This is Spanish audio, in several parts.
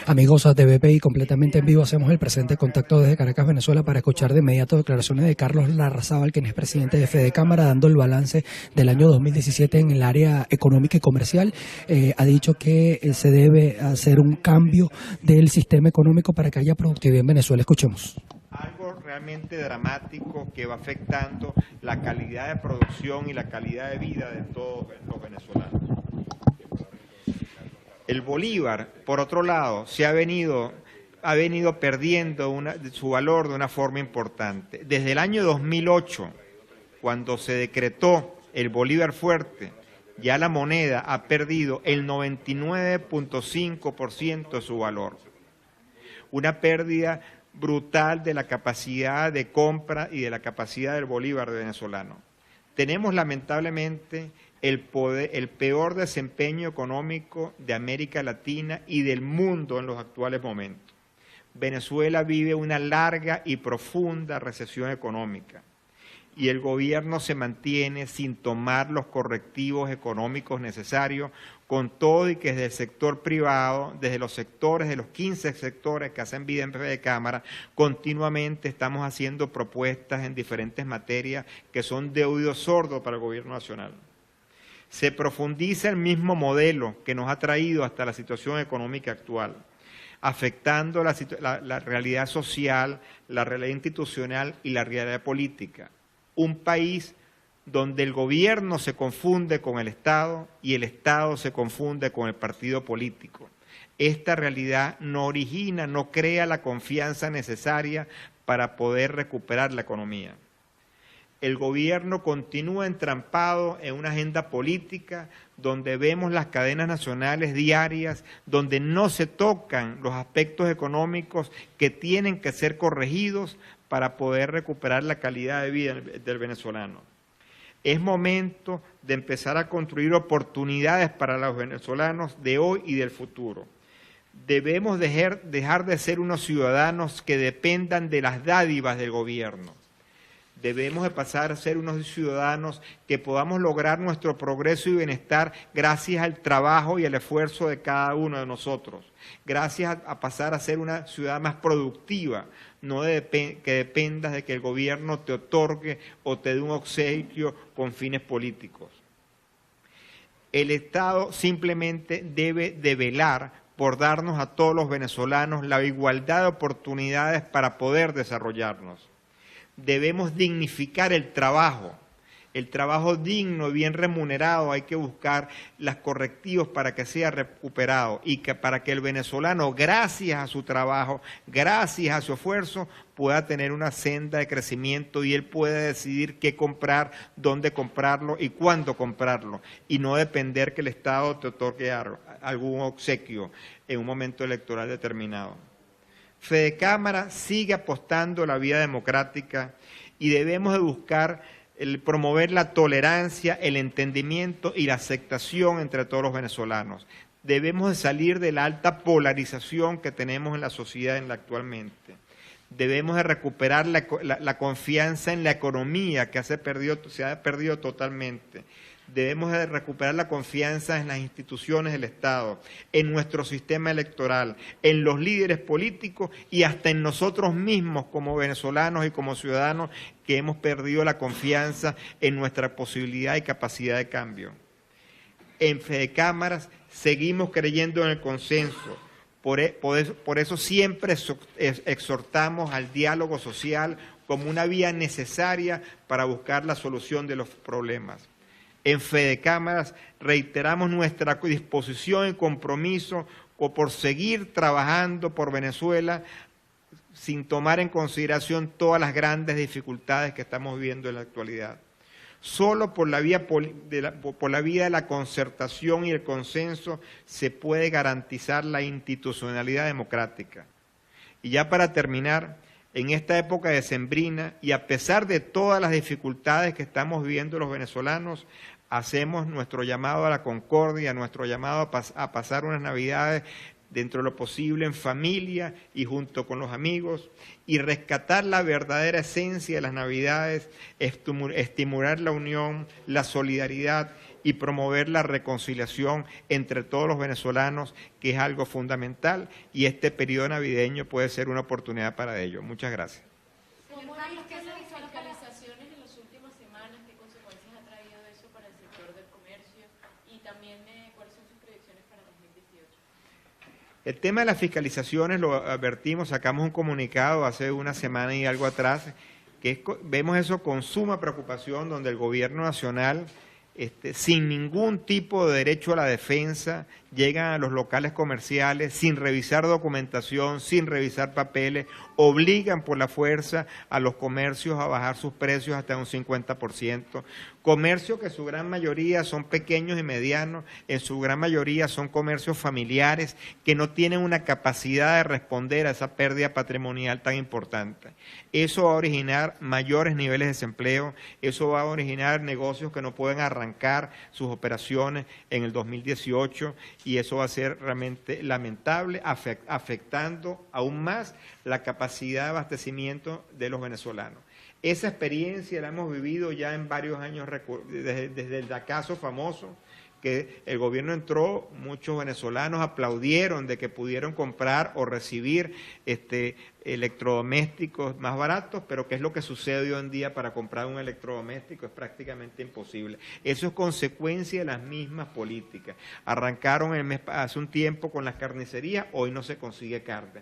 Amigos de BPI, completamente en vivo, hacemos el presente contacto desde Caracas, Venezuela, para escuchar de inmediato declaraciones de Carlos Larrazábal, quien es presidente de Fedecámara, dando el balance del año 2017 en el área económica y comercial. Ha dicho que se debe hacer un cambio del sistema económico para que haya productividad en Venezuela. Escuchemos. Algo realmente dramático que va afectando la calidad de producción y la calidad de vida de todos los venezolanos. El bolívar, por otro lado, ha venido perdiendo su valor de una forma importante. Desde el año 2008, cuando se decretó el bolívar fuerte, ya la moneda ha perdido el 99.5% de su valor. Una pérdida brutal de la capacidad de compra y de la capacidad del bolívar venezolano. Tenemos lamentablemente el peor desempeño económico de América Latina y del mundo en los actuales momentos. Venezuela vive una larga y profunda recesión económica y el gobierno se mantiene sin tomar los correctivos económicos necesarios, con todo y que desde el sector privado, desde los sectores, de los 15 sectores que hacen vida en Fedecámara, continuamente estamos haciendo propuestas en diferentes materias que son de oído sordo para el gobierno nacional. Se profundiza el mismo modelo que nos ha traído hasta la situación económica actual, afectando la realidad social, la realidad institucional y la realidad política. Un país donde el gobierno se confunde con el Estado y el Estado se confunde con el partido político. Esta realidad no crea la confianza necesaria para poder recuperar la economía. El gobierno continúa entrampado en una agenda política donde vemos las cadenas nacionales diarias, donde no se tocan los aspectos económicos que tienen que ser corregidos para poder recuperar la calidad de vida del venezolano. Es momento de empezar a construir oportunidades para los venezolanos de hoy y del futuro. Debemos dejar de ser unos ciudadanos que dependan de las dádivas del gobierno. Debemos de pasar a ser unos ciudadanos que podamos lograr nuestro progreso y bienestar gracias al trabajo y al esfuerzo de cada uno de nosotros. Gracias a pasar a ser una ciudad más productiva, no que dependas de que el gobierno te otorgue o te dé un obsequio con fines políticos. El Estado simplemente debe de velar por darnos a todos los venezolanos la igualdad de oportunidades para poder desarrollarnos. Debemos dignificar el trabajo digno y bien remunerado. Hay que buscar los correctivos para que sea recuperado y para que el venezolano, gracias a su trabajo, gracias a su esfuerzo, pueda tener una senda de crecimiento y él pueda decidir qué comprar, dónde comprarlo y cuándo comprarlo, y no depender que el Estado te otorgue algún obsequio en un momento electoral determinado. Fedecámara sigue apostando a la vía democrática y debemos de buscar promover la tolerancia, el entendimiento y la aceptación entre todos los venezolanos. Debemos de salir de la alta polarización que tenemos en la sociedad actualmente. Debemos de recuperar la confianza en la economía que se ha perdido totalmente. Debemos de recuperar la confianza en las instituciones del Estado, en nuestro sistema electoral, en los líderes políticos y hasta en nosotros mismos como venezolanos y como ciudadanos que hemos perdido la confianza en nuestra posibilidad y capacidad de cambio. En Fedecámaras seguimos creyendo en el consenso. Por eso siempre exhortamos al diálogo social como una vía necesaria para buscar la solución de los problemas. En Fedecámaras reiteramos nuestra disposición y compromiso por seguir trabajando por Venezuela sin tomar en consideración todas las grandes dificultades que estamos viviendo en la actualidad. Solo por la vía de la concertación y el consenso se puede garantizar la institucionalidad democrática. Y ya para terminar, en esta época decembrina y a pesar de todas las dificultades que estamos viviendo los venezolanos, hacemos nuestro llamado a la concordia, nuestro llamado a pasar unas Navidades dentro de lo posible en familia y junto con los amigos y rescatar la verdadera esencia de las Navidades, estimular la unión, la solidaridad y promover la reconciliación entre todos los venezolanos, que es algo fundamental, y este periodo navideño puede ser una oportunidad para ello. Muchas gracias. Señor Carlos, ¿qué las fiscalizaciones en las últimas semanas? ¿Qué consecuencias ha traído eso para el sector del comercio? Y también, ¿cuáles son sus proyecciones para 2018? El tema de las fiscalizaciones lo advertimos, sacamos un comunicado hace una semana y algo atrás, que vemos eso con suma preocupación, donde el gobierno nacional, sin ningún tipo de derecho a la defensa, llegan a los locales comerciales sin revisar documentación, sin revisar papeles, obligan por la fuerza a los comercios a bajar sus precios hasta un 50%. Comercios que en su gran mayoría son pequeños y medianos, en su gran mayoría son comercios familiares que no tienen una capacidad de responder a esa pérdida patrimonial tan importante. Eso va a originar mayores niveles de desempleo, eso va a originar negocios que no pueden arrancar sus operaciones en el 2018 y eso va a ser realmente lamentable, afectando aún más la capacidad de abastecimiento de los venezolanos. Esa experiencia la hemos vivido ya en varios años, desde el caso famoso, que el gobierno entró, muchos venezolanos aplaudieron de que pudieron comprar o recibir electrodomésticos más baratos, pero ¿qué es lo que sucede hoy en día para comprar un electrodoméstico? Es prácticamente imposible. Eso es consecuencia de las mismas políticas. Arrancaron hace un tiempo con las carnicerías, hoy no se consigue carne.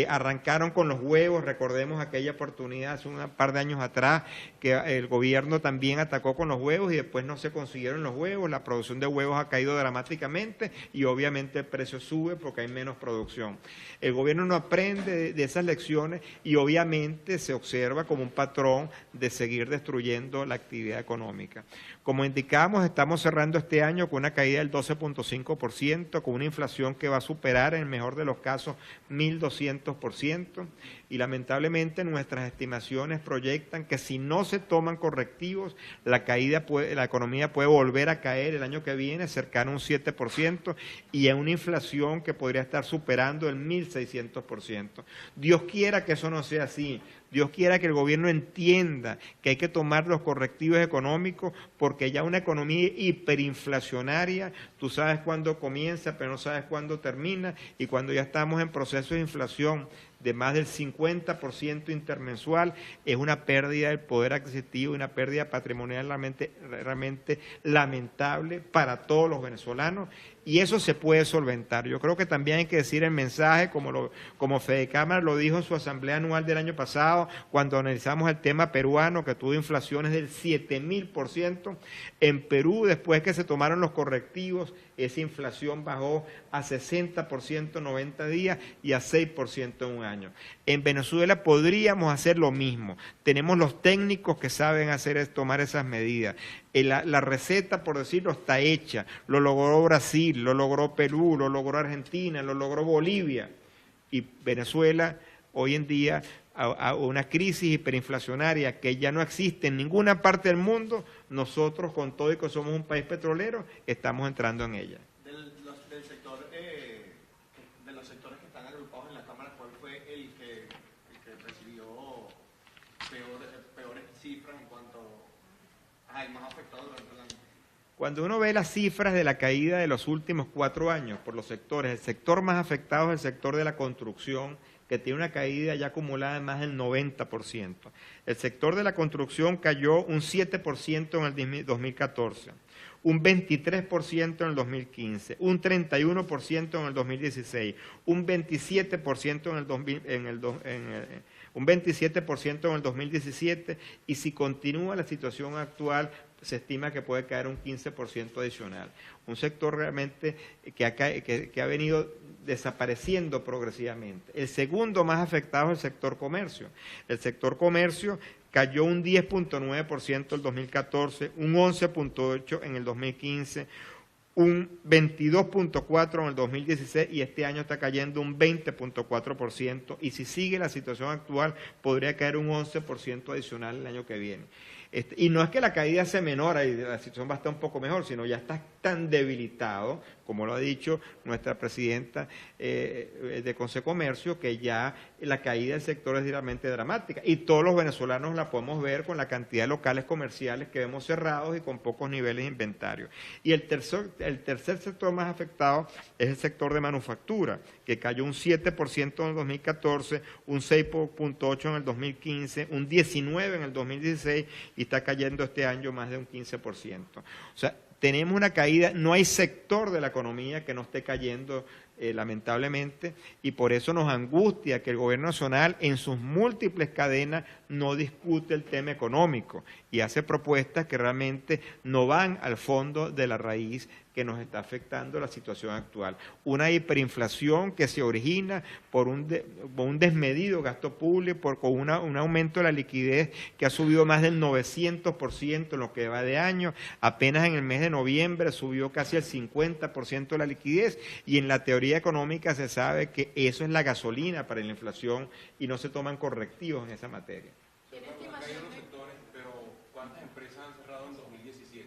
Arrancaron con los huevos, recordemos aquella oportunidad hace un par de años atrás, que el gobierno también atacó con los huevos y después no se consiguieron los huevos, la producción de huevos ha caído dramáticamente y obviamente el precio sube porque hay menos producción. El gobierno no aprende de esas lecciones y obviamente se observa como un patrón de seguir destruyendo la actividad económica. Como indicamos, estamos cerrando este año con una caída del 12.5%, con una inflación que va a superar en el mejor de los casos 1.200%, y lamentablemente nuestras estimaciones proyectan que si no se toman correctivos, la economía puede volver a caer el año que viene cercano a un 7% y a una inflación que podría estar superando el 1.600%. Dios quiera que eso no sea así. Dios quiera que el gobierno entienda que hay que tomar los correctivos económicos porque ya una economía hiperinflacionaria, tú sabes cuándo comienza, pero no sabes cuándo termina, y cuando ya estamos en proceso de inflación de más del 50% intermensual, es una pérdida del poder adquisitivo y una pérdida patrimonial realmente lamentable para todos los venezolanos, y eso se puede solventar. Yo creo que también hay que decir el mensaje, como Fedecámara lo dijo en su asamblea anual del año pasado, cuando analizamos el tema peruano, que tuvo inflaciones del 7.000%. En Perú, después que se tomaron los correctivos, esa inflación bajó a 60% en 90 días y a 6% en un año. En Venezuela podríamos hacer lo mismo. Tenemos los técnicos que saben tomar esas medidas. La receta, por decirlo, está hecha. Lo logró Brasil, lo logró Perú, lo logró Argentina, lo logró Bolivia. Y Venezuela, hoy en día, a una crisis hiperinflacionaria que ya no existe en ninguna parte del mundo, nosotros, con todo y que somos un país petrolero, estamos entrando en ella. De los sectores que están agrupados en la Cámara, ¿cuál fue el que recibió peores cifras en cuanto al más afectado durante el año? Cuando uno ve las cifras de la caída de los últimos 4 años por los sectores, el sector más afectado es el sector de la construcción, que tiene una caída ya acumulada de más del 90%. El sector de la construcción cayó un 7% en el 2014, un 23% en el 2015, un 31% en el 2016, un 27% un 27% en el 2017, y si continúa la situación actual, se estima que puede caer un 15% adicional. Un sector realmente que ha venido desapareciendo progresivamente. El segundo más afectado es el sector comercio. El sector comercio cayó un 10.9% en el 2014, un 11.8% en el 2015, un 22.4% en el 2016 y este año está cayendo un 20.4%, y si sigue la situación actual podría caer un 11% adicional el año que viene. Y no es que la caída sea menor y la situación va a estar un poco mejor, sino ya está tan debilitado, como lo ha dicho nuestra presidenta de Consecomercio, que ya la caída del sector es realmente dramática. Y todos los venezolanos la podemos ver con la cantidad de locales comerciales que vemos cerrados y con pocos niveles de inventario. Y el tercer sector más afectado es el sector de manufactura, que cayó un 7% en el 2014, un 6.8% en el 2015, un 19% en el 2016 y está cayendo este año más de un 15%. O sea, tenemos una caída, no hay sector de la economía que no esté cayendo lamentablemente, y por eso nos angustia que el gobierno nacional en sus múltiples cadenas no discute el tema económico y hace propuestas que realmente no van al fondo de la raíz que nos está afectando la situación actual. Una hiperinflación que se origina por un desmedido gasto público, con un aumento de la liquidez que ha subido más del 900% en lo que va de año. Apenas en el mes de noviembre subió casi el 50% de la liquidez, y en la teoría económica se sabe que eso es la gasolina para la inflación y no se toman correctivos en esa materia. ¿Tiene Hay estimación unos de sectores, pero ¿cuántas empresas han cerrado en 2017?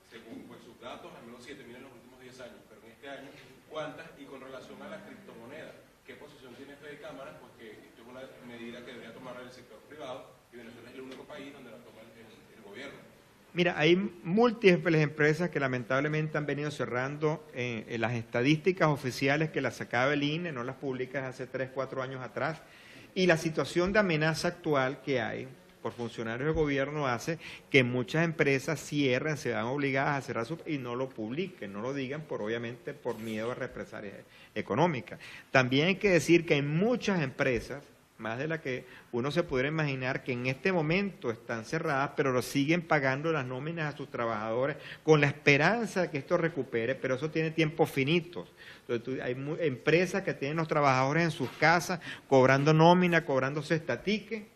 Según pues, sus datos, al menos 7.000 en los últimos 10 años, pero en este año, ¿cuántas? Y con relación a las criptomonedas, ¿qué posición tiene Fede Cámara? Pues que esto es una medida que debería tomar el sector privado, y Venezuela es el único país donde la toma el gobierno. Mira, hay múltiples empresas que lamentablemente han venido cerrando en las estadísticas oficiales que las sacaba el INE, no las publicas hace 3, 4 años atrás, y la situación de amenaza actual que hay por funcionarios del gobierno hace que muchas empresas cierren, se van obligadas a cerrar y no lo publiquen, no lo digan, obviamente por miedo a represalias económicas. También hay que decir que hay muchas empresas, más de la que uno se pudiera imaginar, que en este momento están cerradas, pero lo siguen pagando las nóminas a sus trabajadores con la esperanza de que esto recupere, pero eso tiene tiempos finitos. Entonces, hay empresas que tienen los trabajadores en sus casas cobrando nómina, cobrando cestatique,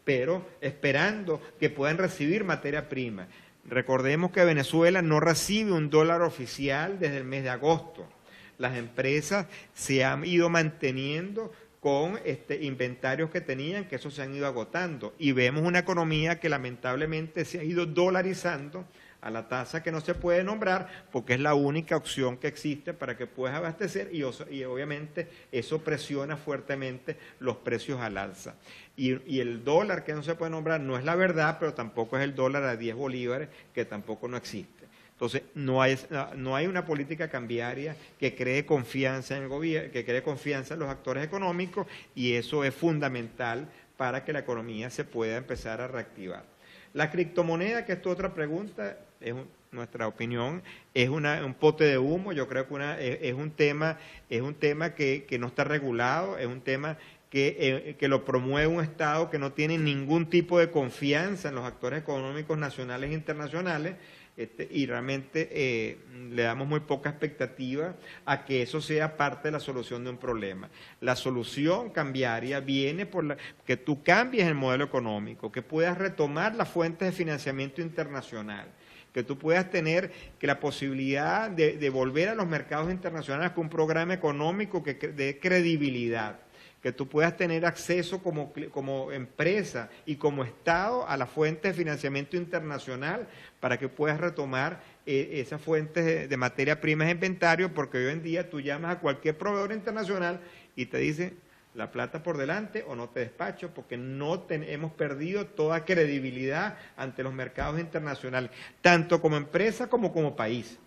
pero esperando que puedan recibir materia prima. Recordemos que Venezuela no recibe un dólar oficial desde el mes de agosto. Las empresas se han ido manteniendo con inventarios que tenían, que esos se han ido agotando. Y vemos una economía que lamentablemente se ha ido dolarizando a la tasa que no se puede nombrar, porque es la única opción que existe para que puedas abastecer, y obviamente eso presiona fuertemente los precios al alza. Y el dólar que no se puede nombrar no es la verdad, pero tampoco es el dólar a 10 bolívares, que tampoco no existe. Entonces, no hay una política cambiaria que cree confianza en el gobierno, que cree confianza en los actores económicos, y eso es fundamental para que la economía se pueda empezar a reactivar. La criptomoneda, que es tu otra pregunta, nuestra opinión, es un pote de humo. Yo creo que es un tema que no está regulado, es un tema que lo promueve un Estado que no tiene ningún tipo de confianza en los actores económicos nacionales e internacionales, y realmente le damos muy poca expectativa a que eso sea parte de la solución de un problema. La solución cambiaria viene por que tú cambies el modelo económico, que puedas retomar las fuentes de financiamiento internacional, que tú puedas tener la posibilidad de volver a los mercados internacionales con un programa económico que dé credibilidad, que tú puedas tener acceso como empresa y como Estado a las fuentes de financiamiento internacional para que puedas retomar esas fuentes de materia prima de inventario, porque hoy en día tú llamas a cualquier proveedor internacional y te dice la plata por delante o no te despacho, porque hemos perdido toda credibilidad ante los mercados internacionales, tanto como empresa como país.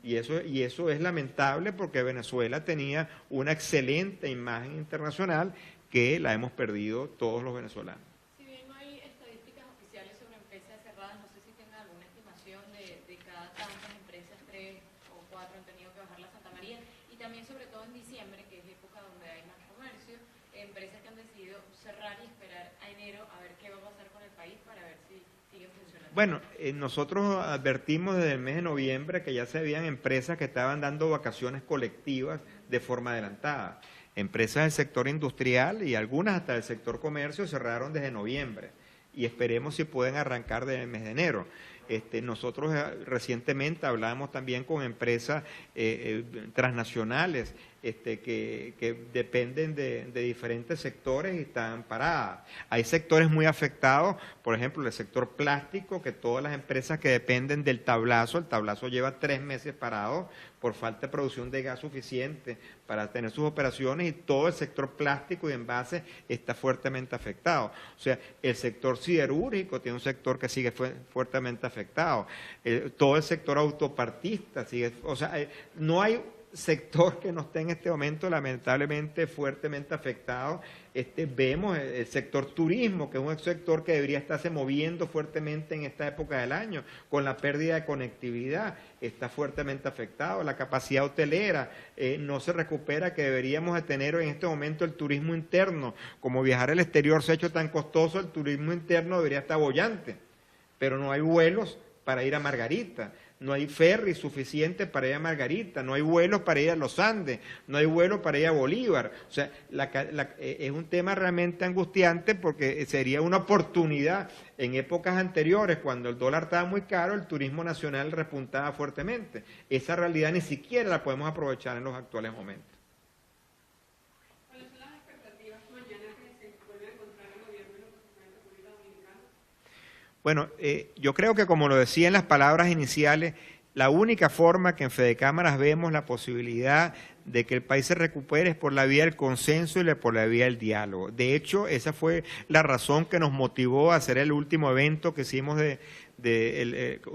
Y eso es lamentable, porque Venezuela tenía una excelente imagen internacional que la hemos perdido todos los venezolanos. Si bien no hay estadísticas oficiales sobre empresas cerradas, no sé si tengan alguna estimación de cada tantas empresas, 3 o 4 han tenido que bajar la Santa María, y también sobre todo en diciembre, que es época donde hay más comercio, empresas que han decidido cerrar y esperar a enero a ver qué va a pasar con el país para ver si siguen funcionando. Bueno, nosotros advertimos desde el mes de noviembre que ya se habían empresas que estaban dando vacaciones colectivas de forma adelantada. Empresas del sector industrial y algunas hasta del sector comercio cerraron desde noviembre, y esperemos si pueden arrancar desde el mes de enero. Nosotros recientemente hablábamos también con empresas transnacionales que dependen de diferentes sectores y están paradas. Hay sectores muy afectados, por ejemplo, el sector plástico, que todas las empresas que dependen del tablazo, el tablazo lleva 3 meses parado por falta de producción de gas suficiente para tener sus operaciones, y todo el sector plástico y envases está fuertemente afectado. O sea, el sector siderúrgico tiene un sector que sigue fuertemente afectado. Todo el sector autopartista sigue, o sea, no hay sector que no esté en este momento lamentablemente fuertemente afectado. Vemos el sector turismo, que es un sector que debería estarse moviendo fuertemente en esta época del año, con la pérdida de conectividad, está fuertemente afectado. La capacidad hotelera no se recupera, que deberíamos de tener en este momento el turismo interno. Como viajar al exterior se ha hecho tan costoso, el turismo interno debería estar bollante, pero no hay vuelos para ir a Margarita. No hay ferry suficiente para ir a Margarita, no hay vuelos para ir a los Andes, no hay vuelos para ir a Bolívar. O sea, es un tema realmente angustiante, porque sería una oportunidad. En épocas anteriores, cuando el dólar estaba muy caro, el turismo nacional repuntaba fuertemente. Esa realidad ni siquiera la podemos aprovechar en los actuales momentos. ¿Cuáles son las expectativas mañana que se vuelve a encontrar el gobierno y los funcionarios de República Dominicana? Bueno, yo creo que, como lo decía en las palabras iniciales, la única forma que en Fedecámaras vemos la posibilidad de que el país se recupere es por la vía del consenso y por la vía del diálogo. De hecho, esa fue la razón que nos motivó a hacer el último evento que hicimos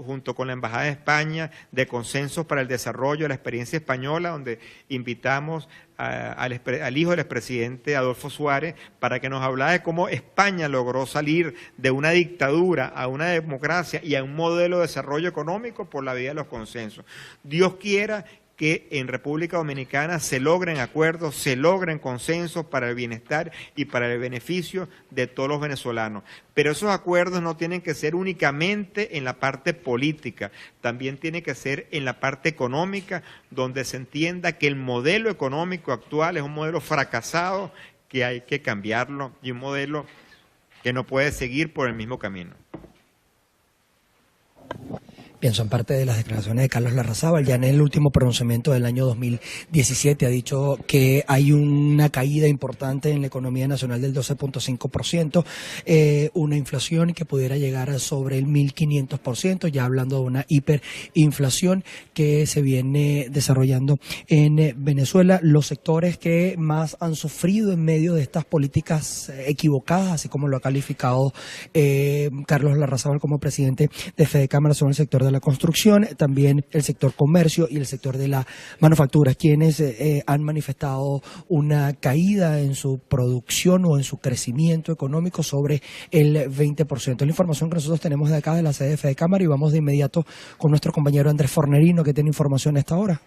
junto con la Embajada de España, de consensos para el desarrollo de la experiencia española, donde invitamos al hijo del expresidente Adolfo Suárez para que nos hablara de cómo España logró salir de una dictadura a una democracia y a un modelo de desarrollo económico por la vía de los consensos. Dios quiera que en República Dominicana se logren acuerdos, se logren consensos para el bienestar y para el beneficio de todos los venezolanos. Pero esos acuerdos no tienen que ser únicamente en la parte política, también tiene que ser en la parte económica, donde se entienda que el modelo económico actual es un modelo fracasado, que hay que cambiarlo, y un modelo que no puede seguir por el mismo camino. Bien, son parte de las declaraciones de Carlos Larrazábal. Ya en el último pronunciamiento del año 2017 ha dicho que hay una caída importante en la economía nacional del 12.5%, una inflación que pudiera llegar sobre el 1.500%, ya hablando de una hiperinflación que se viene desarrollando en Venezuela. Los sectores que más han sufrido en medio de estas políticas equivocadas, así como lo ha calificado Carlos Larrazábal como presidente de Fedecámaras, son el sector de la construcción, también el sector comercio y el sector de la manufactura, quienes han manifestado una caída en su producción o en su crecimiento económico sobre el 20%. La información que nosotros tenemos de acá de la sede de Fedecámara, y vamos de inmediato con nuestro compañero Andrés Fornerino, que tiene información a esta hora.